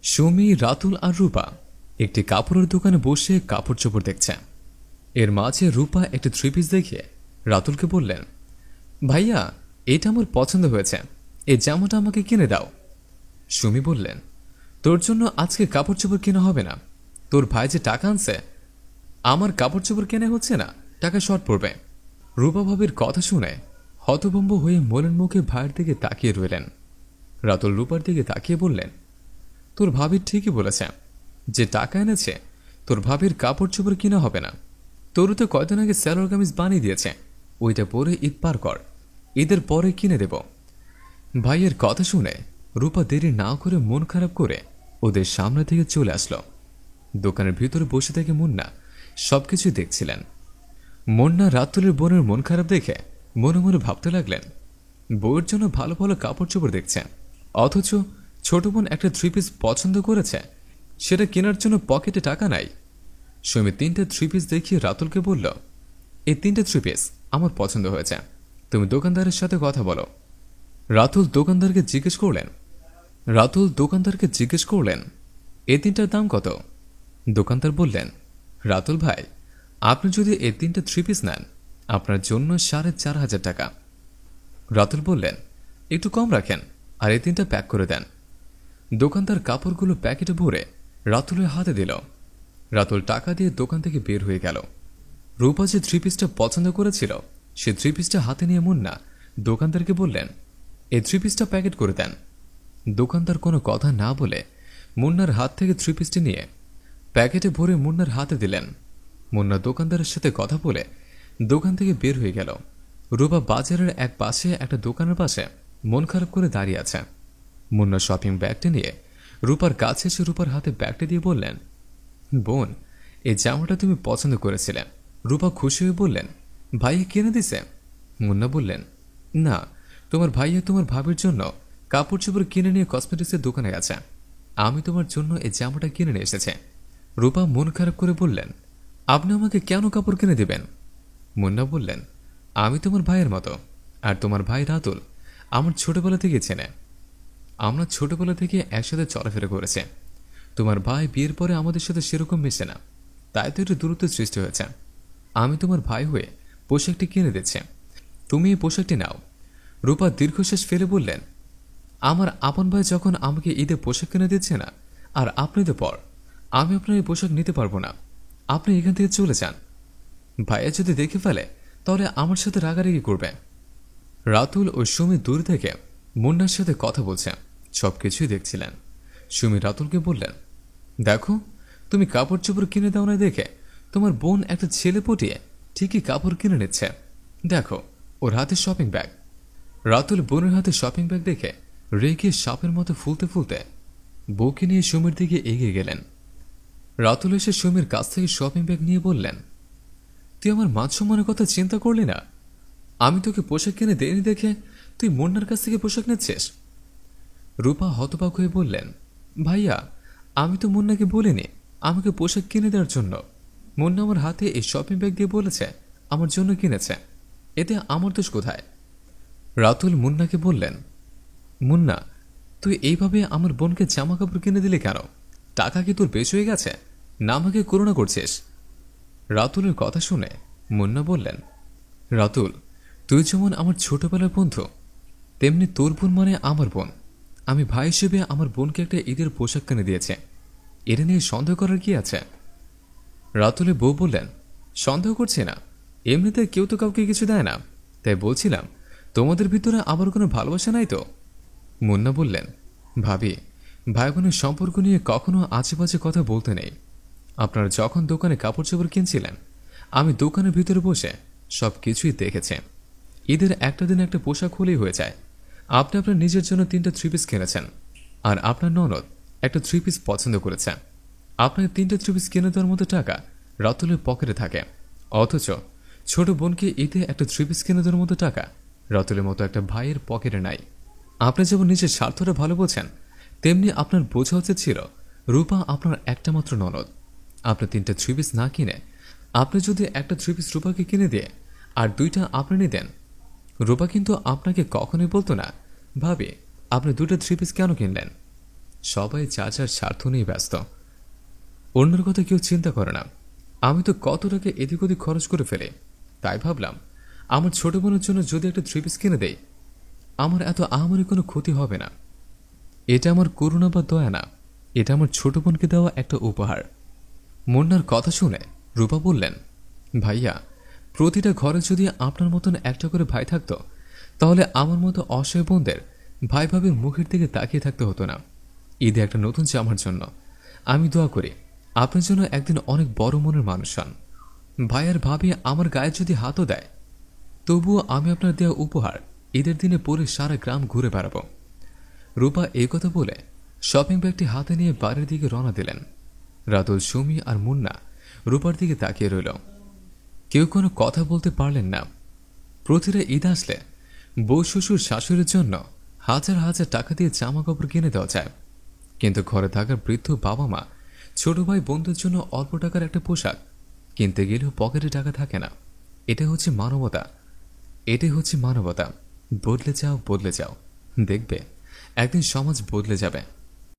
সুমি, রাতুল আর রূপা একটি কাপড়ের দোকানে বসে কাপড় চোপড় দেখছে। এর মাঝে রূপা একটি থ্রি পিস দেখিয়ে রাতুলকে বললেন, ভাইয়া, এটা আমার পছন্দ হয়েছে, এই জামাটা আমাকে কিনে দাও। সুমি বললেন, তোর জন্য আজকে কাপড় চোপড় কেনা হবে না, তোর ভাই যে টাকা আনছে, আমার কাপড় চোপড় কেনা হচ্ছে না, টাকা শর্ট পড়বে। রূপা ভাবির কথা শুনে হতভম্ব হয়ে মনের মুখে ভাইয়ের দিকে তাকিয়ে রইলেন। রাতুল রূপার দিকে তাকিয়ে বললেন, তোর ভাবির ঠিকই বলেছে, যে টাকা এনেছে তোর ভাবির কাপড় চোপড় কিনা হবে না। তোরও তো কয়দিন আগে স্যালোর কামিজ বানিয়ে দিয়েছে, ওইটা পরে ঈদ পার কর, ঈদের পরে কিনে দেব। ভাইয়ের কথা শুনে রূপা দেরি না করে মন খারাপ করে ওদের সামনে থেকে চলে আসলো। দোকানের ভিতরে বসে থেকে মুন্না সবকিছুই দেখছিলেন। মুন্না রাতুলের বোনের মন খারাপ দেখে মনে মনে ভাবতে লাগলেন, বউয়ের জন্য ভালো ভালো কাপড় চোপড় দেখছেন, অথচ ছোট বোন একটা থ্রি পিস পছন্দ করেছে, সেটা কেনার জন্য পকেটে টাকা নাই। সুমি তিনটে থ্রি পিস দেখিয়ে রাতুলকে বলল, এই তিনটে থ্রি পিস আমার পছন্দ হয়েছে, তুমি দোকানদারের সাথে কথা বলো। রাতুল দোকানদারকে জিজ্ঞেস করলেন, এই তিনটার দাম কত? দোকানদার বললেন, রাতুল ভাই, আপনি যদি এই তিনটে থ্রি পিস নেন, আপনার জন্য 4,500 টাকা। রাতুল বললেন, একটু কম রাখেন আর এই তিনটা প্যাক করে দেন। দোকানদার কাপড়গুলো প্যাকেটে ভরে রাতুলের হাতে দিল। রাতুল টাকা দিয়ে দোকান থেকে বের হয়ে গেল। রূপা যে থ্রি পিসটা পছন্দ করেছিল, সে থ্রি পিসটা হাতে নিয়ে মুন্না দোকানদারকে বললেন, এই থ্রি পিসটা প্যাকেট করে দেন। দোকানদার কোনো কথা না বলে মুন্নার হাত থেকে থ্রি পিসটি নিয়ে প্যাকেটে ভরে মুন্নার হাতে দিলেন। মুন্না দোকানদারের সাথে কথা বলে দোকান থেকে বের হয়ে গেল। রূপা বাজারের এক পাশে একটা দোকানের পাশে মন খারাপ করে দাঁড়িয়ে আছে। মুন্না শপিং ব্যাগটি নিয়ে রূপার কাছে এসে রূপার হাতে ব্যাগটি দিয়ে বললেন, বোন, এই জামাটা তুমি পছন্দ করেছিলে। রূপা খুশি হয়ে বললেন, ভাইয়া কিনে দিছে? মুন্না বললেন, না, তোমার ভাইয়া তোমার ভাবির জন্য কাপড় চোপড় কিনে নিয়ে কসমেটিক্সের দোকানে গেছে, আমি তোমার জন্য এই জামাটা কিনে নিয়ে এসেছে। রূপা মন খারাপ করে বললেন, আপনি আমাকে কেন কাপড় কিনে দিবেন? মুন্না বললেন, আমি তোমার ভাইয়ের মতো, আর তোমার ভাই রাতুল আমার ছোটবেলা থেকে চেনে, আমরা ছোটবেলা থেকে একসাথে চলাফেরা করেছে। তোমার ভাই বিয়ের পরে আমাদের সাথে সেরকম মেশে না, তাই তো একটু দূরত্ব সৃষ্টি হয়েছে। আমি তোমার ভাই হয়ে পোশাকটি কিনে দিচ্ছি, তুমি এই পোশাকটি নাও। রূপা দীর্ঘশ্বাস ফেলে বললেন, আমার আপন ভাই যখন আমাকে ঈদে পোশাক কিনে দিচ্ছে না, আর আপনি তো পর, আমি আপনার এই পোশাক নিতে পারবো না, আপনি এখান থেকে চলে যান। ভাইয়া যদি দেখে ফেলে তাহলে আমার সাথে রাগারাগি করবে। রাতুল ও সুমি দূর থেকে মুন্নার সাথে কথা বলছে, সবকিছুই দেখছিলেন। সুমি রাতুলকে বললেন, দেখো, তুমি কাপড় চোপড় কিনে দাও না দেখে তোমার বোন একটা ছেলে পটিয়ে ঠিকই কাপড় কিনে নিচ্ছে, দেখো ওর হাতে শপিং ব্যাগ। রাতুল বোনের হাতে শপিং ব্যাগ দেখে রেগে সাপের মতো ফুলতে ফুলতে বউকে নিয়ে সুমির দিকে এগিয়ে গেলেন। রাতুল এসে সুমির কাছ থেকে শপিং ব্যাগ নিয়ে বললেন, তুই আমার মান সম্মানের কথা চিন্তা করলি না? আমি তোকে পোশাক কিনে দেয়নি দেখে তুই মুন্নার কাছ থেকে পোশাক নিচ্ছিস? রূপা হতবাক হয়ে বললেন, ভাইয়া, আমি তো মুন্নাকে বলিনি আমাকে পোশাক কিনে দেওয়ার জন্য। মুন্না আমার হাতে এই শপিং ব্যাগ দিয়ে বলেছে আমার জন্য কিনেছে, এতে আমার দোষ কোথায়? রাতুল মুন্নাকে বললেন, মুন্না, তুই এইভাবে আমার বোনকে জামা কাপড় কিনে দিলে কেন? টাকা কি তোর বেশ হয়ে গেছে, না আমাকে করুণা করছিস? রাতুলের কথা শুনে মুন্না বললেন, রাতুল, তুই যেমন আমার ছোটবেলার বন্ধু, তেমনি তোর বোন মানে আমার বোন। আমি ভাই হিসেবে আমার বোনকে একটা ঈদের পোশাক কিনে দিয়েছে, এটা নিয়ে সন্দেহ করার কি আছে? রাতুলের বউ বললেন, সন্দেহ করছি না, এমনিতে কেউ তো কাউকে কিছু দেয় না, তাই বলছিলাম তোমাদের ভিতরে আবার কোনো ভালোবাসা নাই তো? মুন্না বললেন, ভাবি, ভাই বোনের সম্পর্ক নিয়ে কখনো আজেবাজে কথা বলতে নেই। আপনারা যখন দোকানে কাপড় চোপড় কিনছিলেন, আমি দোকানের ভিতরে বসে সব কিছুই দেখেছি। ঈদের একটা দিন একটা পোশাক হলেই হয়ে যায়। আপনি আপনার নিজের জন্য 3টা থ্রি পিস কিনেছেন, আর আপনার ননদ একটা থ্রি পিস পছন্দ করেছে। আপনার 3টে থ্রি পিস কিনে দেওয়ার মতো টাকা রাতুলের পকেটে থাকে, অথচ ছোট বোনকে ঈদে একটা থ্রি পিস কিনে দেওয়ার মতো টাকা রাতুলের মতো একটা ভাইয়ের পকেটে নাই। আপনি যেমন নিজের স্বার্থটা ভালো বোঝেন, তেমনি আপনার বোঝা উচিত ছিল রূপা আপনার একটা মাত্র ননদ। আপনি 3টে থ্রি পিস না কিনে আপনি যদি একটা থ্রি পিস রূপাকে কিনে দিয়ে আর 2টা আপনি নিয়ে দেন, রূপা কিন্তু আপনাকে কখনোই বলতো না, ভাবি, আপনি 2টা থ্রি পিস কেন কিনলেন? সবাই যার যার স্বার্থ নিয়ে ব্যস্ত। অন্যের কথা কেউ চিন্তা করে না। আমি তো কত টাকা এদিক ওদিক খরচ করে ফেলি। তাই ভাবলাম আমার ছোট বোনের জন্য যদি একটা থ্রি পিস কিনে দেই, আমার এত আমারই কোনো ক্ষতি হবে না। এটা আমার করুণা বা দয়া না, এটা আমার ছোট বোনকে দেওয়া একটা উপহার। মুন্নার কথা শুনে রূপা বললেন, ভাইয়া, প্রতিটা ঘরে যদি আপনার মতন একটা করে ভাই থাকতো, তাহলে আমার মতো অসহায় বোনদের ভাই ভাবির মুখের দিকে তাকিয়ে থাকতে হতো না। ঈদে একটা নতুন জামার জন্য আমি দোয়া করি আপনার জন্য একদিন অনেক বড় মনের মানুষ হন। ভাই আর ভাবি আমার গায়ে যদি হাতও দেয়, তবুও আমি আপনার দেওয়া উপহার ঈদের দিনে পরে সারা গ্রাম ঘুরে বেড়াবো। রূপা এই কথা বলে শপিং ব্যাগটি হাতে নিয়ে বাড়ির দিকে রওনা দিলেন। রাতুল, সুমি আর মুন্না রূপার দিকে তাকিয়ে রইল। কেউ কোনো কথা বলতে পারলেন না। প্রতিটা ঈদ আসলে বউ, শ্বশুর, শাশুড়ির জন্য হাজার হাজার টাকা দিয়ে জামা কাপড় কিনে দেওয়া যায়, কিন্তু ঘরে থাকার বৃদ্ধ বাবা মা, ছোট ভাই বোনদের জন্য অল্প টাকার একটা পোশাক কিনতে গেলেও পকেটে টাকা থাকে না। এটা হচ্ছে মানবতা, এটাই হচ্ছে মানবতা। বদলে যাও, বদলে যাও, দেখবে একদিন সমাজ বদলে যাবে।